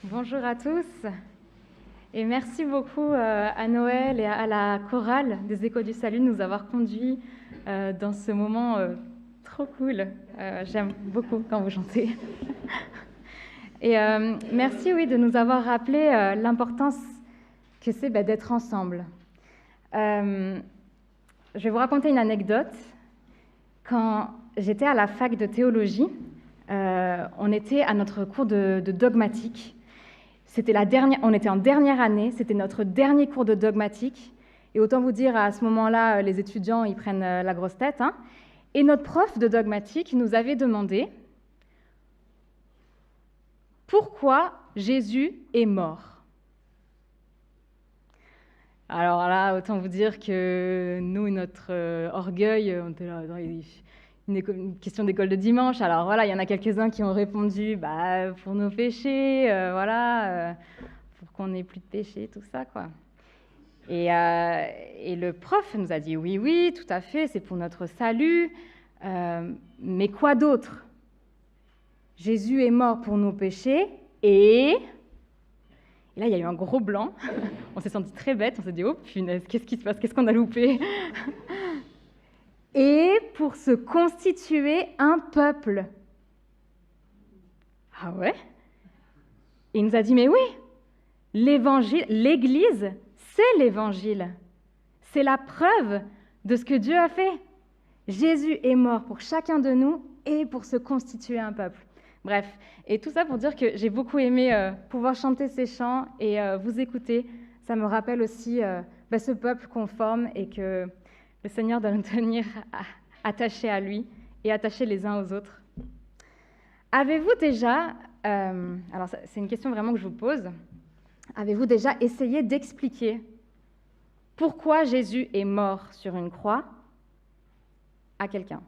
Bonjour à tous et merci beaucoup à Noël et à la chorale des Échos du Salut de nous avoir conduits dans ce moment trop cool. J'aime beaucoup quand vous chantez. Et merci de nous avoir rappelé l'importance que c'est d'être ensemble. Je vais vous raconter une anecdote. Quand j'étais à la fac de théologie, on était à notre cours de dogmatique. On était en dernière année, c'était notre dernier cours de dogmatique. Et autant vous dire, à ce moment-là, les étudiants, ils prennent la grosse tête. Et notre prof de dogmatique nous avait demandé pourquoi Jésus est mort. Alors là, autant vous dire que nous, notre orgueil, on était là dans une question d'école de dimanche. Alors voilà, il y en a quelques-uns qui ont répondu pour nos péchés, pour qu'on n'ait plus de péchés, tout ça, quoi. Et le prof nous a dit oui, tout à fait, c'est pour notre salut, mais quoi d'autre? Jésus est mort pour nos péchés et là, il y a eu un gros blanc. On s'est senti très bête, on s'est dit « Oh punaise, qu'est-ce qui se passe? Qu'est-ce qu'on a loupé ?» Et pour se constituer un peuple. Ah ouais? Et il nous a dit « Mais oui, l'évangile, l'Église, c'est l'évangile. C'est la preuve de ce que Dieu a fait. Jésus est mort pour chacun de nous et pour se constituer un peuple. » Bref, et tout ça pour dire que j'ai beaucoup aimé pouvoir chanter ces chants et vous écouter. Ça me rappelle aussi ce peuple qu'on forme et que le Seigneur doit nous tenir attachés à lui et attachés les uns aux autres. Avez-vous déjà, alors c'est une question vraiment que je vous pose, avez-vous déjà essayé d'expliquer pourquoi Jésus est mort sur une croix à quelqu'un?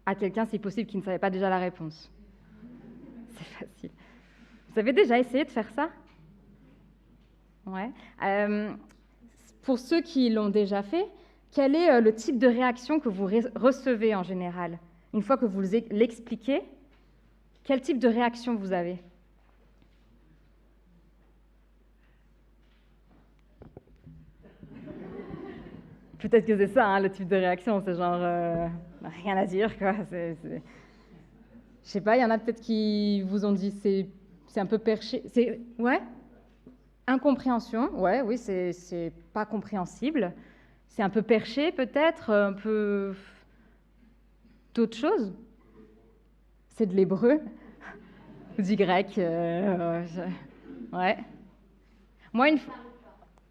À quelqu'un, si possible, qui ne savait pas déjà la réponse. C'est facile. Vous avez déjà essayé de faire ça? Ouais. Pour ceux qui l'ont déjà fait, quel est le type de réaction que vous recevez en général? Une fois que vous l'expliquez, quel type de réaction vous avez? Peut-être que c'est ça, le type de réaction, c'est genre rien à dire, quoi. Je sais pas, il y en a peut-être qui vous ont dit c'est un peu perché. Ouais? Incompréhension, oui, c'est pas compréhensible. C'est un peu perché, peut-être, un peu d'autres choses. C'est de l'hébreu ou du grec. Ouais. Moi,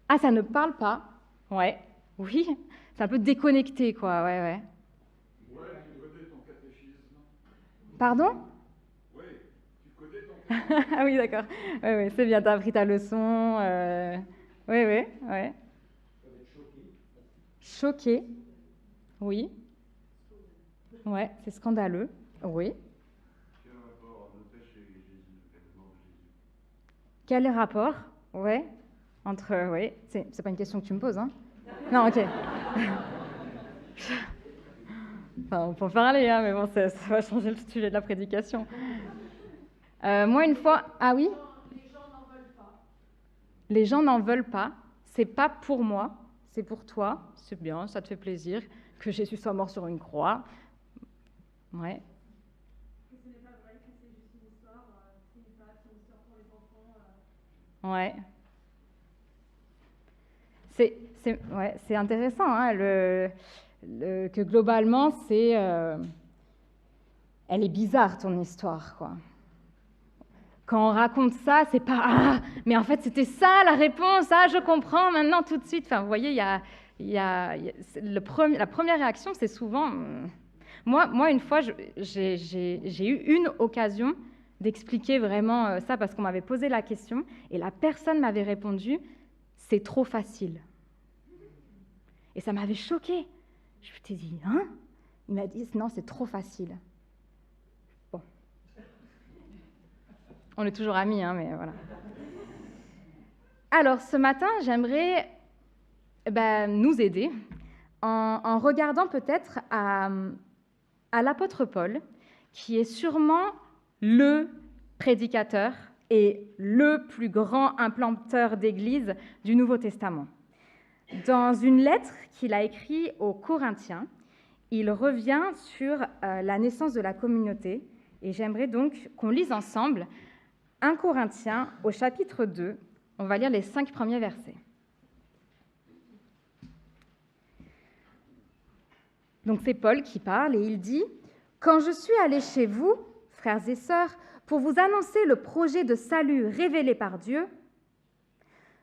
Ah, ça ne parle pas. Ouais. Oui. C'est un peu déconnecté, quoi. Ouais. Ouais, tu connais ton catéchisme. Pardon? Oui, tu connais ton catéchisme. Ah oui, d'accord. Oui, c'est bien, t'as appris ta leçon. Oui. Choqué. Oui. Ouais, c'est scandaleux. Oui. Quel rapport nos péchés et Jésus, le mort de Jésus? Quel rapport? Ouais. Entre. Oui. C'est pas une question que tu me poses, hein? Non, ok. Enfin, on peut en parler, hein, mais bon, ça va changer le sujet de la prédication. Moi, une fois... Ah oui? Les gens n'en veulent pas. Les gens n'en veulent pas. C'est pas pour moi, c'est pour toi. C'est bien, ça te fait plaisir que Jésus soit mort sur une croix. Ouais. Que ce n'est pas vrai, que c'est juste une histoire, c'est une histoire pour les enfants. Ouais. C'est intéressant, hein, que globalement, elle est bizarre, ton histoire, quoi. Quand on raconte ça, c'est pas « Ah, mais en fait, c'était ça la réponse, ah, je comprends maintenant tout de suite ». Enfin, vous voyez, la première réaction, c'est souvent... Moi, une fois, j'ai eu une occasion d'expliquer vraiment ça parce qu'on m'avait posé la question et la personne m'avait répondu « C'est trop facile ». Et ça m'avait choquée. Je me suis dit « Hein ?» Il m'a dit « Non, c'est trop facile ». Bon. On est toujours amis, hein, mais voilà. Alors, ce matin, j'aimerais nous aider en regardant peut-être à l'apôtre Paul, qui est sûrement le prédicateur et le plus grand implanteur d'église du Nouveau Testament. Dans une lettre qu'il a écrite aux Corinthiens, il revient sur la naissance de la communauté, et j'aimerais donc qu'on lise ensemble 1 Corinthiens au chapitre 2. On va lire les 5 premiers versets. Donc c'est Paul qui parle et il dit « Quand je suis allé chez vous, frères et sœurs, pour vous annoncer le projet de salut révélé par Dieu,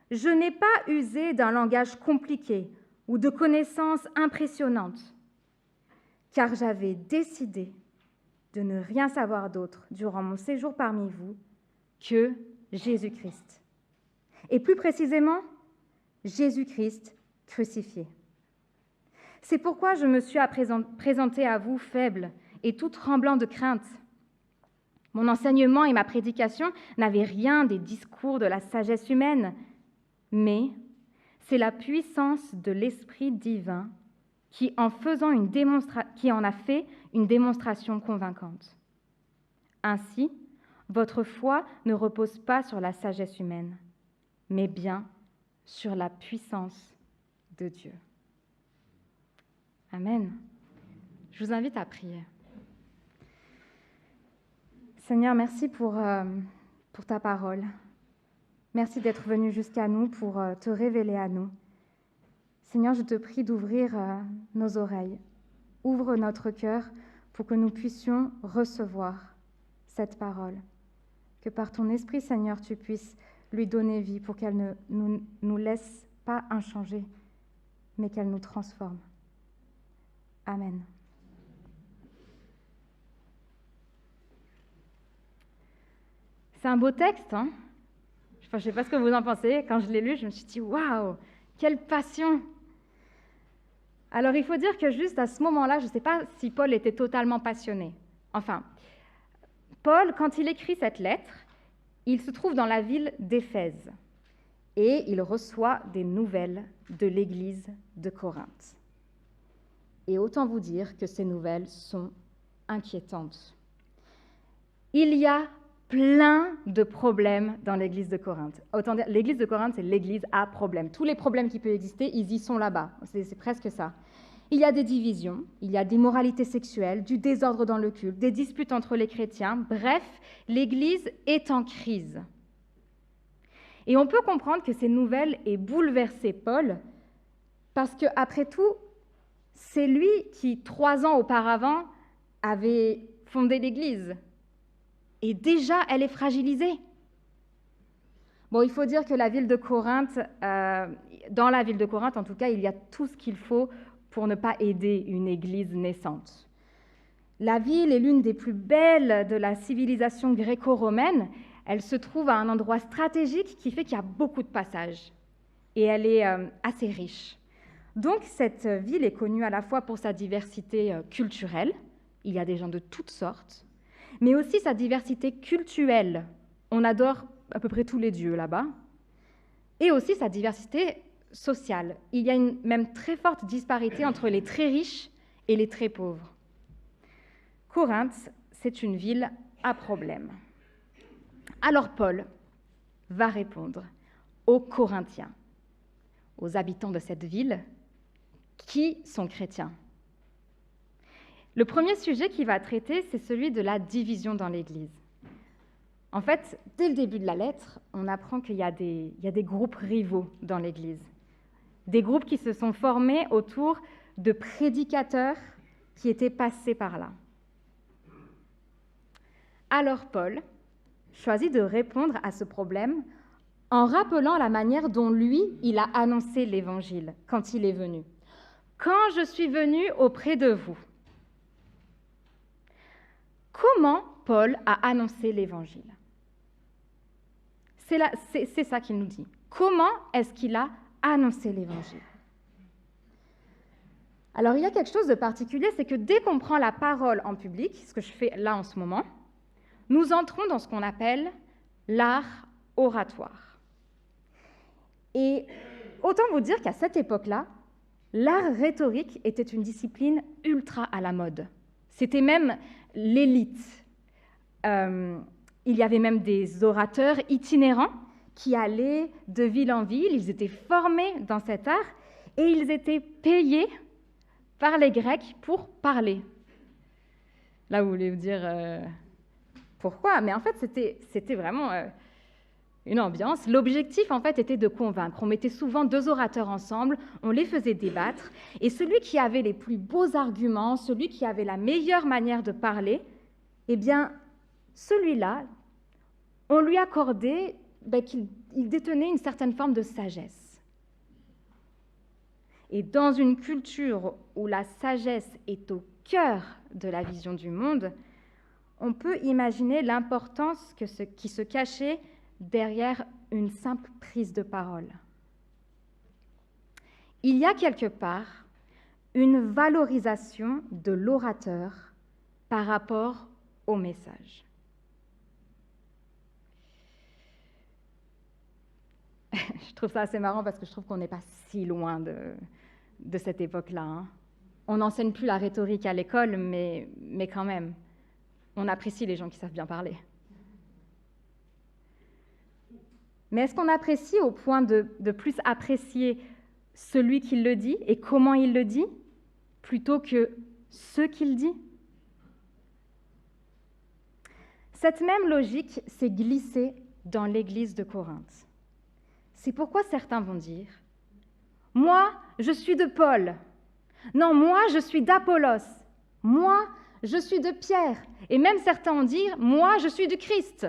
je n'ai pas usé d'un langage compliqué ou de connaissances impressionnantes, car j'avais décidé de ne rien savoir d'autre durant mon séjour parmi vous que Jésus-Christ. Et plus précisément, Jésus-Christ crucifié. C'est pourquoi je me suis présentée à vous faible et tout tremblant de crainte. Mon enseignement et ma prédication n'avaient rien des discours de la sagesse humaine, mais c'est la puissance de l'Esprit divin qui en a fait une démonstration convaincante. Ainsi, votre foi ne repose pas sur la sagesse humaine, mais bien sur la puissance de Dieu. Amen. Je vous invite à prier. Seigneur, merci pour ta parole. Merci d'être venu jusqu'à nous pour te révéler à nous. Seigneur, je te prie d'ouvrir nos oreilles. Ouvre notre cœur pour que nous puissions recevoir cette parole. Que par ton Esprit, Seigneur, tu puisses lui donner vie pour qu'elle ne nous laisse pas inchangés, mais qu'elle nous transforme. Amen. C'est un beau texte, hein? Je ne sais pas ce que vous en pensez. Quand je l'ai lu, je me suis dit « Waouh, quelle passion !» Alors, il faut dire que juste à ce moment-là, je ne sais pas si Paul était totalement passionné. Enfin, Paul, quand il écrit cette lettre, il se trouve dans la ville d'Éphèse et il reçoit des nouvelles de l'église de Corinthe. Et autant vous dire que ces nouvelles sont inquiétantes. Il y a plein de problèmes dans l'église de Corinthe. Autant dire, l'église de Corinthe, c'est l'église à problèmes. Tous les problèmes qui peuvent exister, ils y sont là-bas. C'est presque ça. Il y a des divisions, il y a des moralités sexuelles, du désordre dans le culte, des disputes entre les chrétiens. Bref, l'église est en crise. Et on peut comprendre que ces nouvelles aient bouleversé Paul, parce qu'après tout, c'est lui qui, 3 ans auparavant, avait fondé l'église. Et déjà, elle est fragilisée. Bon, il faut dire que la ville de Corinthe, dans la ville de Corinthe, en tout cas, il y a tout ce qu'il faut pour ne pas aider une église naissante. La ville est l'une des plus belles de la civilisation gréco-romaine. Elle se trouve à un endroit stratégique qui fait qu'il y a beaucoup de passages. Et elle est assez riche. Donc, cette ville est connue à la fois pour sa diversité culturelle. Il y a des gens de toutes sortes. Mais aussi sa diversité cultuelle. On adore à peu près tous les dieux là-bas. Et aussi sa diversité sociale. Il y a une même très forte disparité entre les très riches et les très pauvres. Corinthe, c'est une ville à problème. Alors Paul va répondre aux Corinthiens, aux habitants de cette ville qui sont chrétiens. Le premier sujet qu'il va traiter, c'est celui de la division dans l'Église. En fait, dès le début de la lettre, on apprend qu'il y a des groupes rivaux dans l'Église. Des groupes qui se sont formés autour de prédicateurs qui étaient passés par là. Alors Paul choisit de répondre à ce problème en rappelant la manière dont lui, il a annoncé l'Évangile quand il est venu. « Quand je suis venu auprès de vous ». Comment Paul a annoncé l'Évangile? C'est ça qu'il nous dit. Comment est-ce qu'il a annoncé l'Évangile? Alors, il y a quelque chose de particulier, c'est que dès qu'on prend la parole en public, ce que je fais là en ce moment, nous entrons dans ce qu'on appelle l'art oratoire. Et autant vous dire qu'à cette époque-là, l'art rhétorique était une discipline ultra à la mode. C'était même l'élite. Il y avait même des orateurs itinérants qui allaient de ville en ville, ils étaient formés dans cet art et ils étaient payés par les Grecs pour parler. Là, vous voulez vous dire pourquoi? Mais en fait, c'était vraiment une ambiance. L'objectif, en fait, était de convaincre. On mettait souvent deux orateurs ensemble, on les faisait débattre, et celui qui avait les plus beaux arguments, celui qui avait la meilleure manière de parler, eh bien, celui-là, on lui accordait qu'il détenait une certaine forme de sagesse. Et dans une culture où la sagesse est au cœur de la vision du monde, on peut imaginer l'importance qui se cachait derrière une simple prise de parole. Il y a quelque part une valorisation de l'orateur par rapport au message. Je trouve ça assez marrant parce que je trouve qu'on n'est pas si loin de cette époque-là. Hein. On n'enseigne plus la rhétorique à l'école, mais quand même, on apprécie les gens qui savent bien parler. Mais est-ce qu'on apprécie au point de plus apprécier celui qui le dit et comment il le dit, plutôt que ce qu'il dit? Cette même logique s'est glissée dans l'Église de Corinthe. C'est pourquoi certains vont dire « Moi, je suis de Paul. Non, moi, je suis d'Apollos. Moi, je suis de Pierre. » Et même certains vont dire « Moi, je suis du Christ. »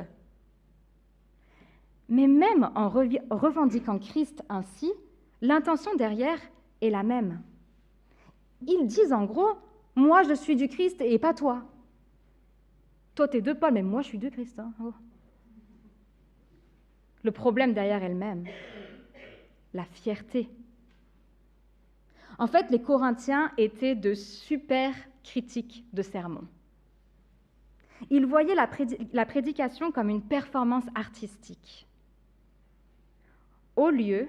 Mais même en revendiquant Christ ainsi, l'intention derrière est la même. Ils disent en gros « Moi, je suis du Christ et pas toi. Toi, tu es de Paul, mais moi, je suis de Christ. Hein. Oh. » Le problème derrière est le même, la fierté. En fait, les Corinthiens étaient de super critiques de sermons. Ils voyaient la prédication comme une performance artistique, au lieu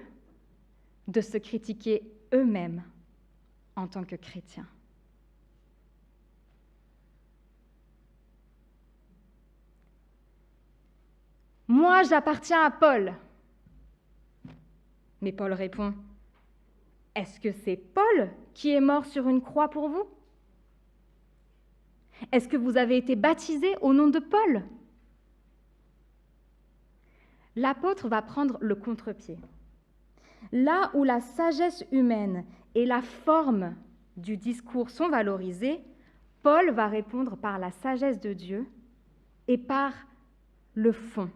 de se critiquer eux-mêmes en tant que chrétiens. Moi, j'appartiens à Paul. Mais Paul répond, est-ce que c'est Paul qui est mort sur une croix pour vous? Est-ce que vous avez été baptisés au nom de Paul? L'apôtre va prendre le contre-pied. Là où la sagesse humaine et la forme du discours sont valorisées, Paul va répondre par la sagesse de Dieu et par le fond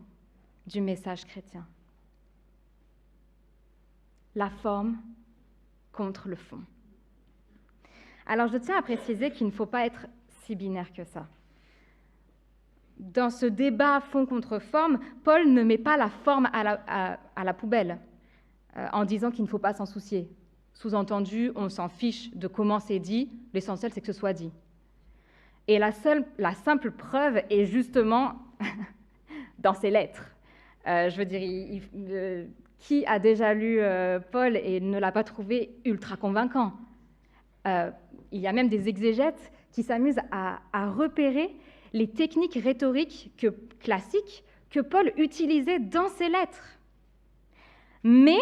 du message chrétien. La forme contre le fond. Alors je tiens à préciser qu'il ne faut pas être si binaire que ça. Dans ce débat fond contre forme, Paul ne met pas la forme à la poubelle en disant qu'il ne faut pas s'en soucier. Sous-entendu, on s'en fiche de comment c'est dit, l'essentiel c'est que ce soit dit. Et la simple preuve est justement dans ses lettres. Je veux dire, qui a déjà lu Paul et ne l'a pas trouvé ultra convaincant? Il y a même des exégètes qui s'amusent à repérer les techniques rhétoriques classiques que Paul utilisait dans ses lettres. Mais,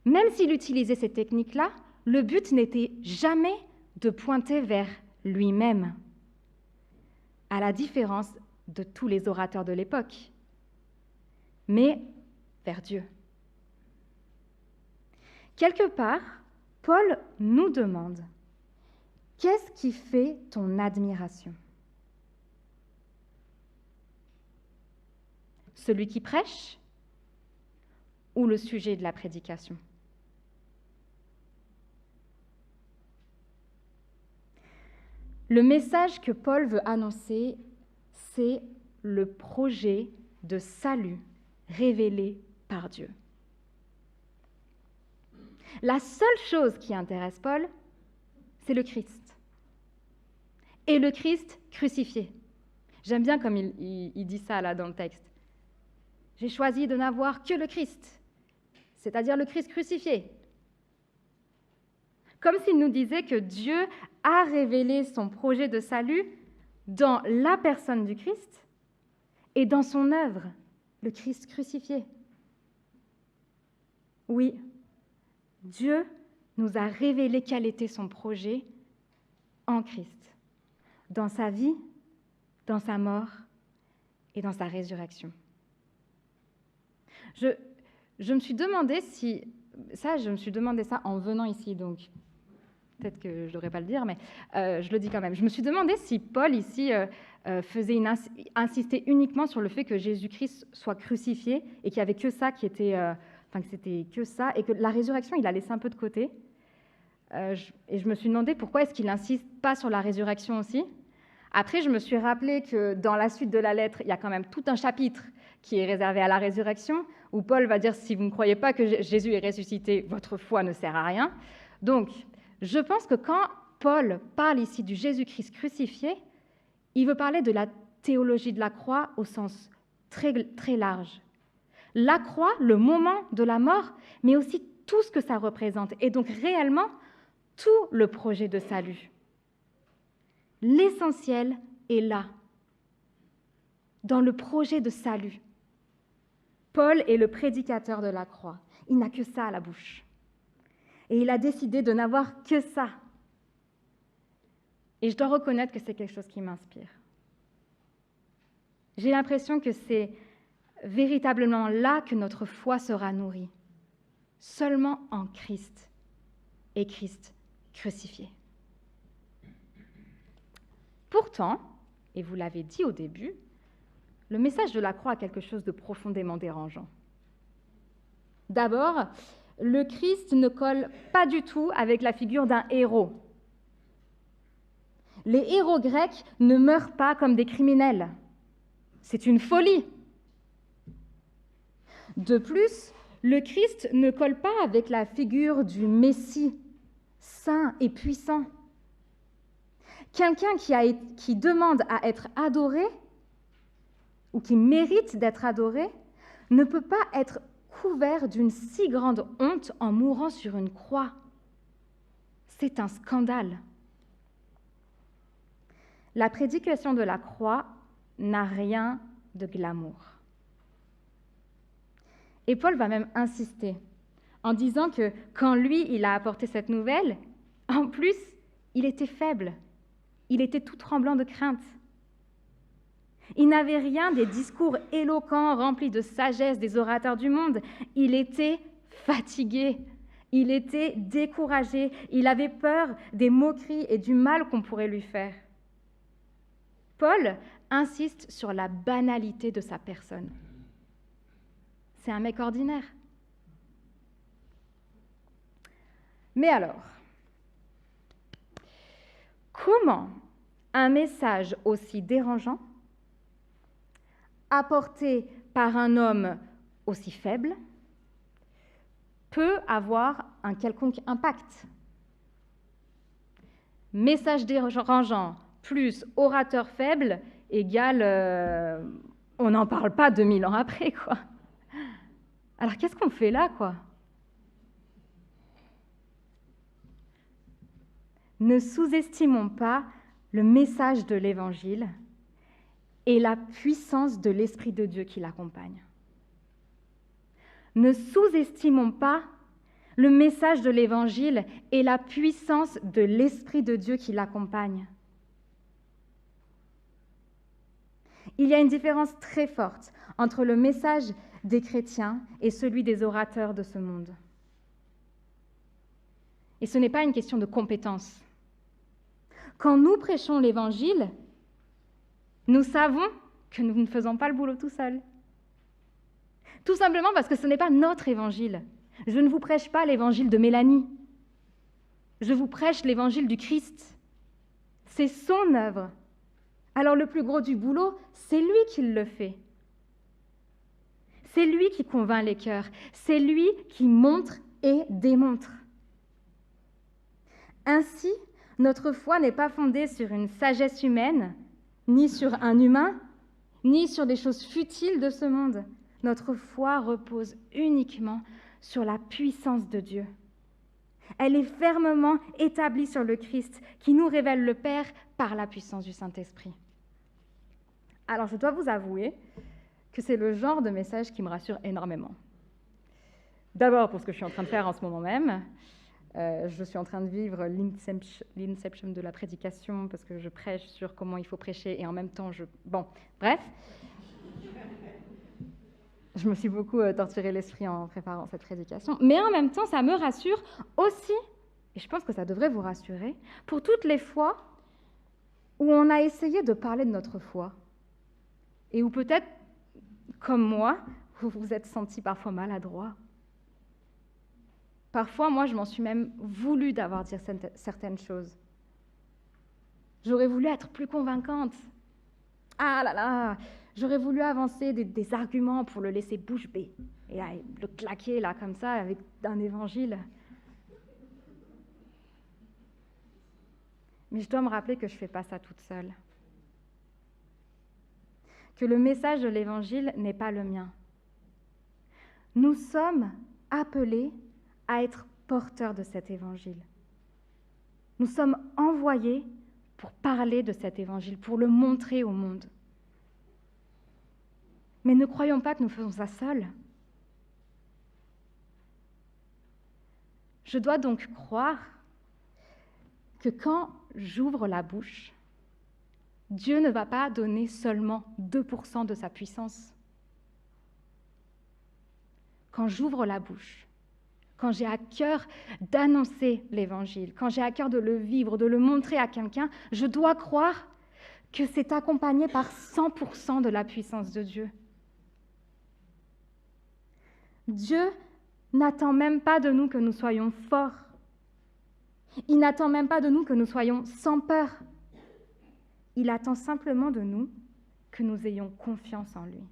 même s'il utilisait ces techniques-là, le but n'était jamais de pointer vers lui-même, à la différence de tous les orateurs de l'époque, mais vers Dieu. Quelque part, Paul nous demande « Qu'est-ce qui fait ton admiration ?» Celui qui prêche ou le sujet de la prédication? Le message que Paul veut annoncer, c'est le projet de salut révélé par Dieu. La seule chose qui intéresse Paul, c'est le Christ. Et le Christ crucifié. J'aime bien comme il dit ça là dans le texte. J'ai choisi de n'avoir que le Christ, c'est-à-dire le Christ crucifié. Comme s'il nous disait que Dieu a révélé son projet de salut dans la personne du Christ et dans son œuvre, le Christ crucifié. Oui, Dieu nous a révélé quel était son projet en Christ, dans sa vie, dans sa mort et dans sa résurrection. Je me suis demandé ça en venant ici, donc peut-être que je ne devrais pas le dire, mais je le dis quand même. Je me suis demandé si Paul ici insistait uniquement sur le fait que Jésus-Christ soit crucifié et qu'il n'y avait que ça qui était, que c'était que ça, et que la résurrection, il a laissé un peu de côté. Et je me suis demandé pourquoi est-ce qu'il n'insiste pas sur la résurrection aussi. Après, je me suis rappelé que dans la suite de la lettre, il y a quand même tout un chapitre qui est réservé à la résurrection, où Paul va dire, si vous ne croyez pas que Jésus est ressuscité, votre foi ne sert à rien. Donc, je pense que quand Paul parle ici du Jésus-Christ crucifié, il veut parler de la théologie de la croix au sens très, très large. La croix, le moment de la mort, mais aussi tout ce que ça représente, et donc réellement tout le projet de salut. L'essentiel est là, dans le projet de salut. Paul est le prédicateur de la croix. Il n'a que ça à la bouche. Et il a décidé de n'avoir que ça. Et je dois reconnaître que c'est quelque chose qui m'inspire. J'ai l'impression que c'est véritablement là que notre foi sera nourrie. Seulement en Christ et Christ crucifié. Pourtant, et vous l'avez dit au début, le message de la croix a quelque chose de profondément dérangeant. D'abord, le Christ ne colle pas du tout avec la figure d'un héros. Les héros grecs ne meurent pas comme des criminels. C'est une folie. De plus, le Christ ne colle pas avec la figure du Messie, saint et puissant. Quelqu'un qui demande à être adoré, ou qui mérite d'être adoré, ne peut pas être couvert d'une si grande honte en mourant sur une croix. C'est un scandale. La prédication de la croix n'a rien de glamour. Et Paul va même insister en disant que quand lui, il a apporté cette nouvelle, en plus, il était faible. Il était tout tremblant de crainte. Il n'avait rien des discours éloquents, remplis de sagesse des orateurs du monde. Il était fatigué, il était découragé, il avait peur des moqueries et du mal qu'on pourrait lui faire. Paul insiste sur la banalité de sa personne. C'est un mec ordinaire. Mais alors, comment un message aussi dérangeant, apporté par un homme aussi faible, peut avoir un quelconque impact? Message dérangeant plus orateur faible égale on n'en parle pas 2000 ans après, quoi. Alors qu'est-ce qu'on fait là, quoi? Ne sous-estimons pas le message de l'Évangile et la puissance de l'Esprit de Dieu qui l'accompagne. Ne sous-estimons pas le message de l'Évangile et la puissance de l'Esprit de Dieu qui l'accompagne. Il y a une différence très forte entre le message des chrétiens et celui des orateurs de ce monde. Et ce n'est pas une question de compétence. Quand nous prêchons l'Évangile, nous savons que nous ne faisons pas le boulot tout seuls. Tout simplement parce que ce n'est pas notre Évangile. Je ne vous prêche pas l'Évangile de Mélanie. Je vous prêche l'Évangile du Christ. C'est son œuvre. Alors le plus gros du boulot, c'est lui qui le fait. C'est lui qui convainc les cœurs. C'est lui qui montre et démontre. Ainsi, notre foi n'est pas fondée sur une sagesse humaine, ni sur un humain, ni sur des choses futiles de ce monde. Notre foi repose uniquement sur la puissance de Dieu. Elle est fermement établie sur le Christ qui nous révèle le Père par la puissance du Saint-Esprit. Alors, je dois vous avouer que c'est le genre de message qui me rassure énormément. D'abord pour ce que je suis en train de faire en ce moment même. Je suis en train de vivre l'inception de la prédication parce que je prêche sur comment il faut prêcher et en même temps, Bon, bref. Je me suis beaucoup torturé l'esprit en préparant cette prédication. Mais en même temps, ça me rassure aussi, et je pense que ça devrait vous rassurer, pour toutes les fois où on a essayé de parler de notre foi et où peut-être, comme moi, vous vous êtes senti parfois maladroit. Parfois, moi, je m'en suis même voulu d'avoir dit certaines choses. J'aurais voulu être plus convaincante. Ah là là, j'aurais voulu avancer des arguments pour le laisser bouche bée et là, le claquer là comme ça avec un évangile. Mais je dois me rappeler que je ne fais pas ça toute seule. Que le message de l'évangile n'est pas le mien. Nous sommes appelés à être porteurs de cet évangile. Nous sommes envoyés pour parler de cet évangile, pour le montrer au monde. Mais ne croyons pas que nous faisons ça seuls. Je dois donc croire que quand j'ouvre la bouche, Dieu ne va pas donner seulement 2% de sa puissance. Quand j'ouvre la bouche, quand j'ai à cœur d'annoncer l'évangile, quand j'ai à cœur de le vivre, de le montrer à quelqu'un, je dois croire que c'est accompagné par 100% de la puissance de Dieu. Dieu n'attend même pas de nous que nous soyons forts. Il n'attend même pas de nous que nous soyons sans peur. Il attend simplement de nous que nous ayons confiance en lui.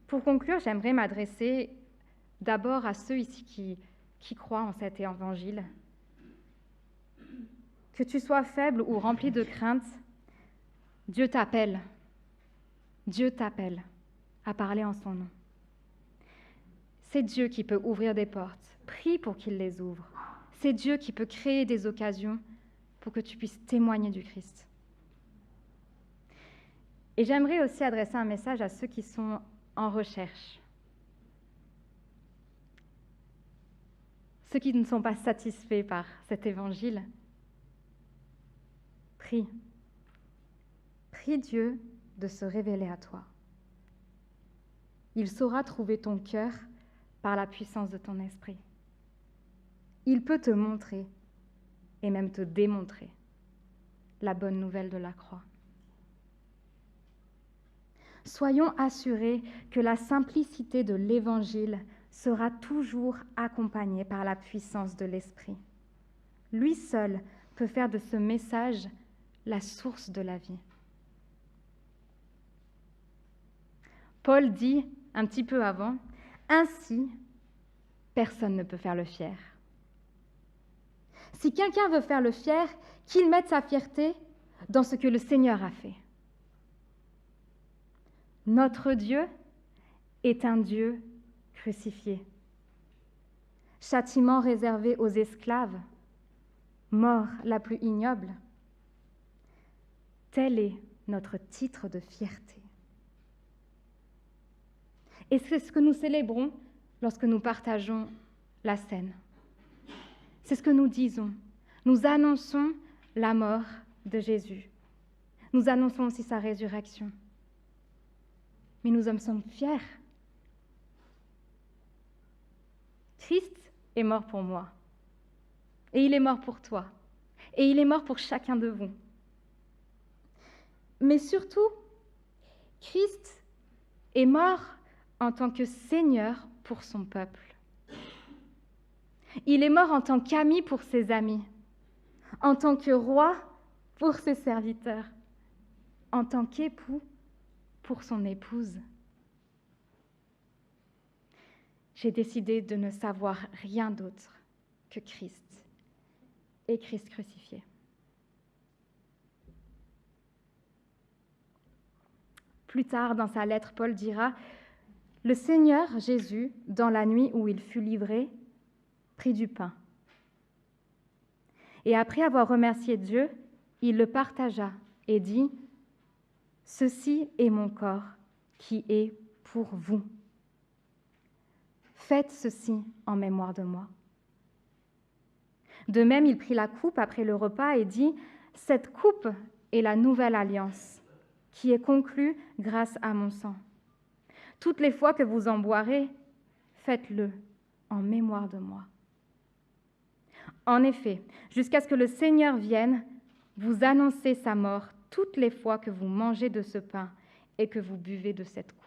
Pour conclure, j'aimerais m'adresser d'abord à ceux ici qui croient en cet évangile. Que tu sois faible ou rempli de crainte, Dieu t'appelle. Dieu t'appelle à parler en son nom. C'est Dieu qui peut ouvrir des portes. Prie pour qu'il les ouvre. C'est Dieu qui peut créer des occasions pour que tu puisses témoigner du Christ. Et j'aimerais aussi adresser un message à ceux qui sont en recherche. Ceux qui ne sont pas satisfaits par cet évangile. Prie. Prie Dieu de se révéler à toi. Il saura trouver ton cœur par la puissance de ton esprit. Il peut te montrer et même te démontrer la bonne nouvelle de la croix. Soyons assurés que la simplicité de l'Évangile sera toujours accompagnée par la puissance de l'Esprit. Lui seul peut faire de ce message la source de la vie. Paul dit un petit peu avant, « Ainsi, personne ne peut faire le fier. » Si quelqu'un veut faire le fier, qu'il mette sa fierté dans ce que le Seigneur a fait. Notre Dieu est un Dieu crucifié. Châtiment réservé aux esclaves, mort la plus ignoble. Tel est notre titre de fierté. Et c'est ce que nous célébrons lorsque nous partageons la scène. C'est ce que nous disons. Nous annonçons la mort de Jésus. Nous annonçons aussi sa résurrection. Mais nous en sommes fiers. Christ est mort pour moi. Et il est mort pour toi. Et il est mort pour chacun de vous. Mais surtout, Christ est mort en tant que Seigneur pour son peuple. Il est mort en tant qu'ami pour ses amis, en tant que roi pour ses serviteurs, en tant qu'époux pour son épouse. J'ai décidé de ne savoir rien d'autre que Christ et Christ crucifié. Plus tard, dans sa lettre, Paul dira « Le Seigneur Jésus, dans la nuit où il fut livré, prit du pain. Et après avoir remercié Dieu, il le partagea et dit, « Ceci est mon corps qui est pour vous. Faites ceci en mémoire de moi. » De même, il prit la coupe après le repas et dit, « Cette coupe est la nouvelle alliance qui est conclue grâce à mon sang. Toutes les fois que vous en boirez, faites-le en mémoire de moi. En effet, jusqu'à ce que le Seigneur vienne, vous annoncez sa mort toutes les fois que vous mangez de ce pain et que vous buvez de cette coupe. »